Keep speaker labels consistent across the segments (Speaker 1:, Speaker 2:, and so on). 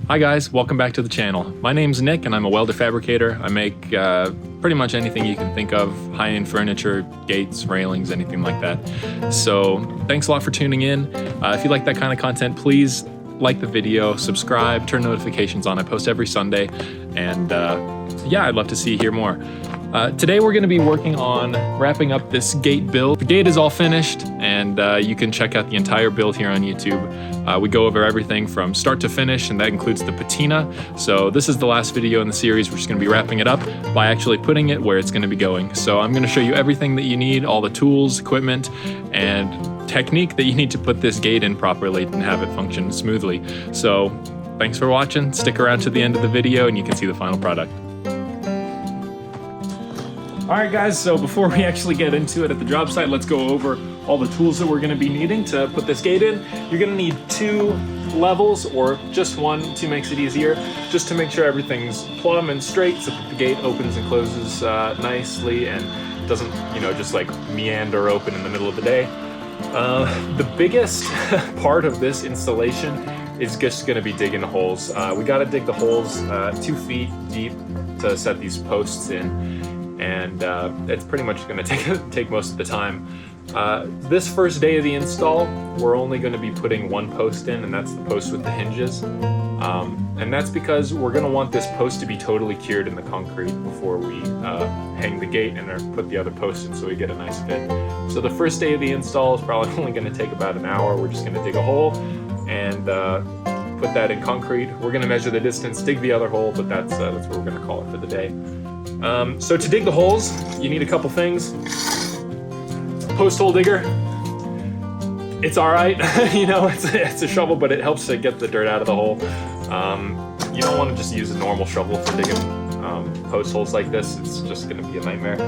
Speaker 1: Hi guys, welcome back to the channel. My name's Nick and I'm a welder fabricator. I make pretty much anything you can think of, high-end furniture, gates, railings, anything like that. So thanks a lot for tuning in. If you like that kind of content, please like the video, subscribe, turn notifications on. I post every Sunday, and yeah, I'd love to hear more. Today we're going to be working on wrapping up this gate build. The gate is all finished, and you can check out the entire build here on YouTube. We go over everything from start to finish, and that includes the patina. So this is the last video in the series. We're just going to be wrapping it up by actually putting it where it's going to be going. So I'm going to show you everything that you need, all the tools, equipment, and technique that you need to put this gate in properly and have it function smoothly. So thanks for watching. Stick around to the end of the video and you can see the final product. Alright guys, so before we actually get into it at the job site, let's go over all the tools that we're going to be needing to put this gate in. You're going to need 2 levels, or just one, 2 makes it easier, just to make sure everything's plumb and straight so that the gate opens and closes nicely and doesn't, just like meander open in the middle of the day. The biggest part of this installation is just going to be digging the holes. We got to dig the holes 2 feet deep to set these posts in. And it's pretty much going to take most of the time. This first day of the install, we're only going to be putting 1 post in, and that's the post with the hinges. And that's because we're going to want this post to be totally cured in the concrete before we hang the gate and put the other post in so we get a nice fit. So the first day of the install is probably only going to take about an hour. We're just going to dig a hole and put that in concrete. We're going to measure the distance, dig the other hole, but that's what we're going to call it for the day. So to dig the holes, you need a couple things. Post hole digger. It's all right, it's a shovel, but it helps to get the dirt out of the hole. You don't want to just use a normal shovel for digging post holes like this. It's just going to be a nightmare.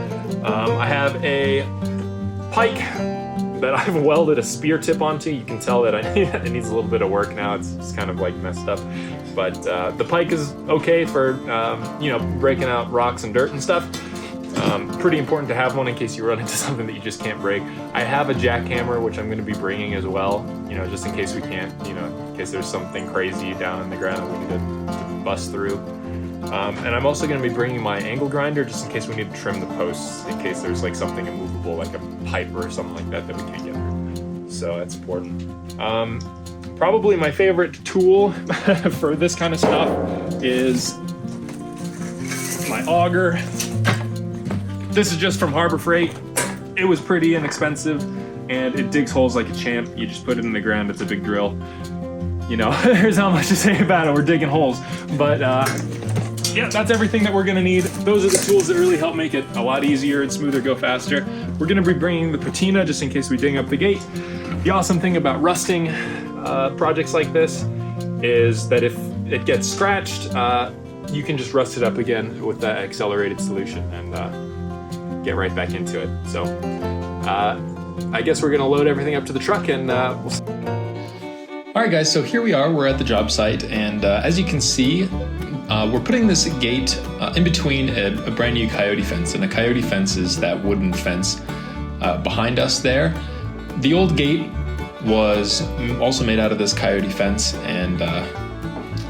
Speaker 1: I have a pike that I've welded a spear tip onto. You can tell that it needs a little bit of work now. It's kind of like messed up. But the pike is okay for, breaking out rocks and dirt and stuff. Pretty important to have one in case you run into something that you just can't break. I have a jackhammer, which I'm going to be bringing as well, just in case we can't, in case there's something crazy down in the ground that we need to bust through. And I'm also going to be bringing my angle grinder just in case we need to trim the posts, in case there's like something immovable, like a pipe or something like that we can't get through. So that's important. Probably my favorite tool for this kind of stuff is my auger. This is just from Harbor Freight. It was pretty inexpensive and it digs holes like a champ. You just put it in the ground, it's a big drill. There's not much to say about it, we're digging holes. But yeah, that's everything that we're gonna need. Those are the tools that really help make it a lot easier and smoother, go faster. We're gonna be bringing the patina just in case we ding up the gate. The awesome thing about rusting projects like this is that if it gets scratched, you can just rust it up again with that accelerated solution and get right back into it. So I guess we're gonna load everything up to the truck and we'll see.
Speaker 2: All right guys, so here we are, we're at the job site, and as you can see, we're putting this gate in between a brand new coyote fence, and a coyote fence is that wooden fence behind us there. The old gate was also made out of this coyote fence, and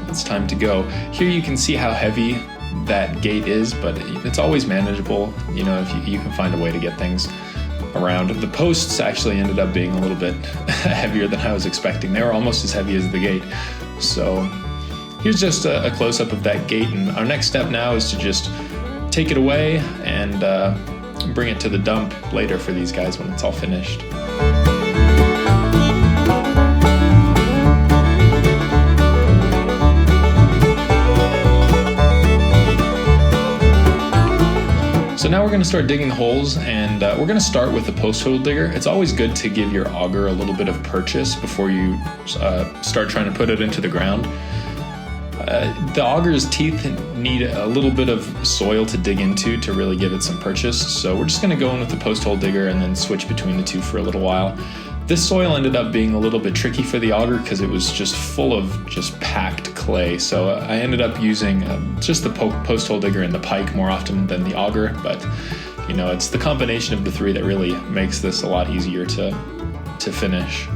Speaker 2: it's time to go. Here you can see how heavy that gate is, but it's always manageable, if you can find a way to get things around. The posts actually ended up being a little bit heavier than I was expecting. They were almost as heavy as the gate. So here's just a close-up of that gate, and our next step now is to just take it away and bring it to the dump later for these guys when it's all finished. So now we're going to start digging holes, and we're going to start with the post hole digger. It's always good to give your auger a little bit of purchase before you start trying to put it into the ground. The auger's teeth need a little bit of soil to dig into to really give it some purchase. So we're just going to go in with the post hole digger and then switch between the two for a little while. This soil ended up being a little bit tricky for the auger because it was just full of just packed clay. So I ended up using just the post hole digger and the pike more often than the auger. But it's the combination of the 3 that really makes this a lot easier to finish.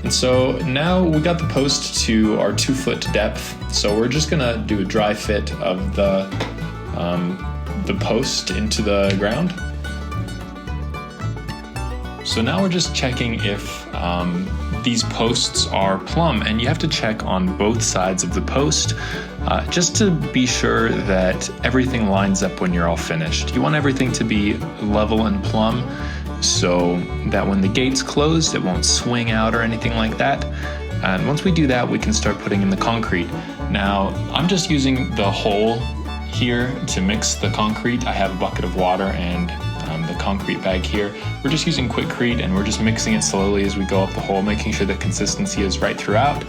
Speaker 2: And so now we got the post to our 2-foot depth. So we're just gonna do a dry fit of the post into the ground. So now we're just checking if these posts are plumb, and you have to check on both sides of the post just to be sure that everything lines up when you're all finished. You want everything to be level and plumb so that when the gate's closed, it won't swing out or anything like that. And once we do that, we can start putting in the concrete. Now, I'm just using the hole here to mix the concrete. I have a bucket of water and the concrete bag here. We're just using Quikrete, and we're just mixing it slowly as we go up the hole, making sure the consistency is right throughout.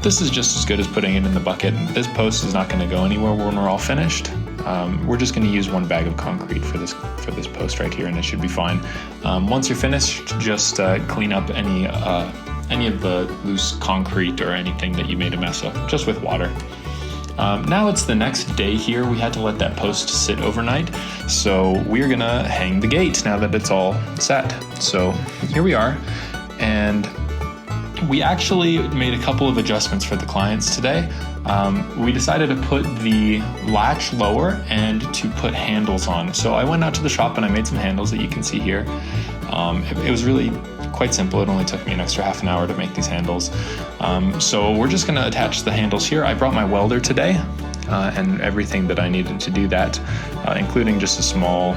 Speaker 2: This is just as good as putting it in the bucket. This post is not going to go anywhere when we're all finished. We're just going to use one bag of concrete for this post right here, and it should be fine. Once you're finished, just clean up any of the loose concrete or anything that you made a mess of, just with water. Now it's the next day here. We had to let that post sit overnight, so we're gonna hang the gate now that it's all set. So here we are, and we actually made a couple of adjustments for the clients today. We decided to put the latch lower and to put handles on. So I went out to the shop and I made some handles that you can see here. It was really quite simple. It only took me an extra half an hour to make these handles. So we're just gonna attach the handles here. I brought my welder today and everything that I needed to do that, including just a small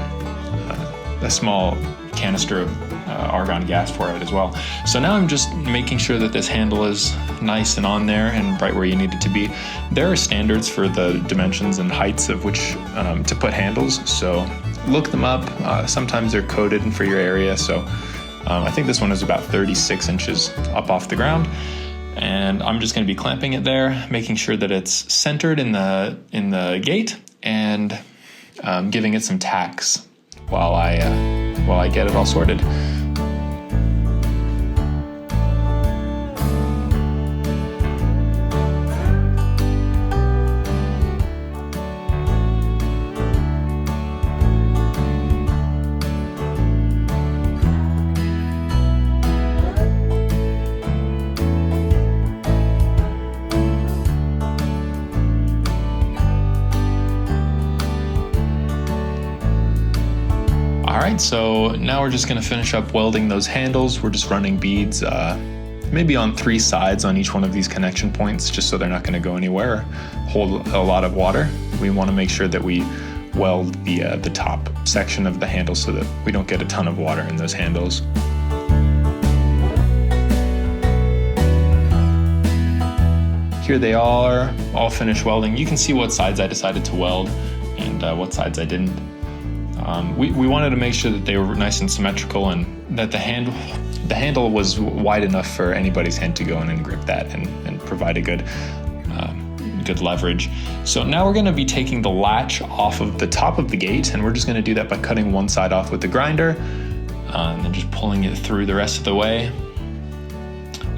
Speaker 2: canister of argon gas for it as well. So now I'm just making sure that this handle is nice and on there and right where you need it to be. There are standards for the dimensions and heights of which to put handles, so look them up. Sometimes they're coded for your area, so I think this one is about 36 inches up off the ground, and I'm just going to be clamping it there, making sure that it's centered in the gate, and giving it some tacks while I get it all sorted. Alright, so now we're just going to finish up welding those handles. We're just running beads maybe on 3 sides on each one of these connection points, just so they're not going to go anywhere or hold a lot of water. We want to make sure that we weld the top section of the handle so that we don't get a ton of water in those handles. Here they are, all finished welding. You can see what sides I decided to weld and what sides I didn't. We wanted to make sure that they were nice and symmetrical, and that the handle was wide enough for anybody's hand to go in and grip that and provide a good leverage. So now we're going to be taking the latch off of the top of the gate, and we're just going to do that by cutting one side off with the grinder and then just pulling it through the rest of the way.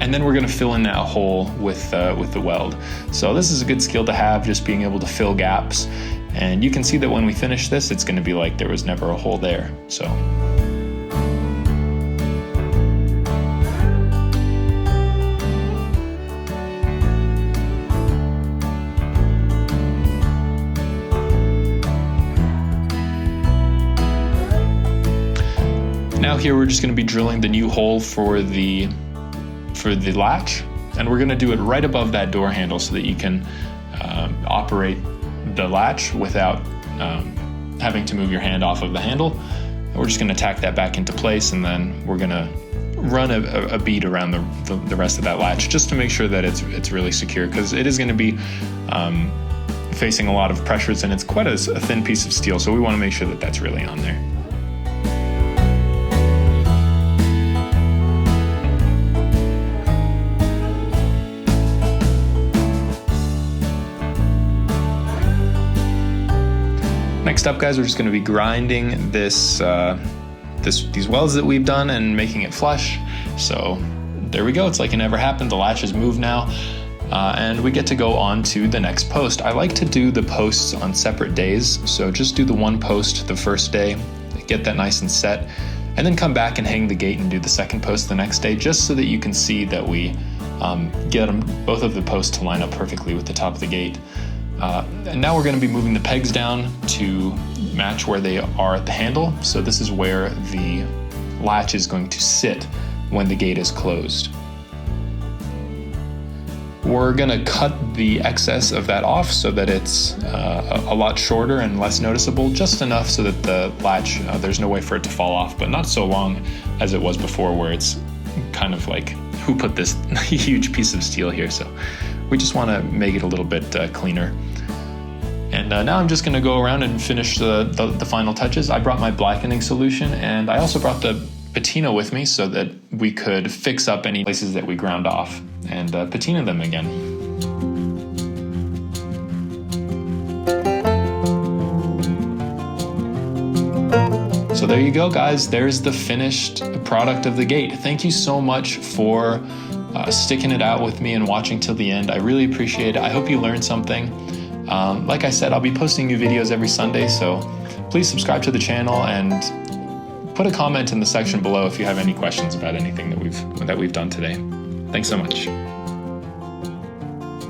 Speaker 2: And then we're going to fill in that hole with the weld. So this is a good skill to have, just being able to fill gaps. And you can see that when we finish this, it's going to be like there was never a hole there. So now here we're just going to be drilling the new hole for the latch, and we're going to do it right above that door handle so that you can operate the latch without having to move your hand off of the handle. And we're just going to tack that back into place, and then we're going to run a bead around the rest of that latch just to make sure that it's really secure, because it is going to be facing a lot of pressures, and it's quite a thin piece of steel, so we want to make sure that that's really on there. Next up, guys, we're just going to be grinding these welds that we've done and making it flush. So there we go. It's like it never happened. The latch is moved now, and we get to go on to the next post. I like to do the posts on separate days. So just do the one post the first day, get that nice and set. and then come back and hang the gate and do the second post the next day, just so that you can see that we get both of the posts to line up perfectly with the top of the gate. And now we're going to be moving the pegs down to match where they are at the handle. So this is where the latch is going to sit when the gate is closed. We're going to cut the excess of that off so that it's a lot shorter and less noticeable, just enough so that the latch, there's no way for it to fall off, but not so long as it was before, where it's kind of like, who put this huge piece of steel here? So we just want to make it a little bit cleaner. And now I'm just going to go around and finish the final touches. I brought my blackening solution, and I also brought the patina with me so that we could fix up any places that we ground off and patina them again. So there you go, guys. There's the finished product of the gate. Thank you so much for sticking it out with me and watching till the end. I really appreciate it. I hope you learned something. Like I said, I'll be posting new videos every Sunday, so please subscribe to the channel and put a comment in the section below if you have any questions about anything that we've done today. Thanks so much.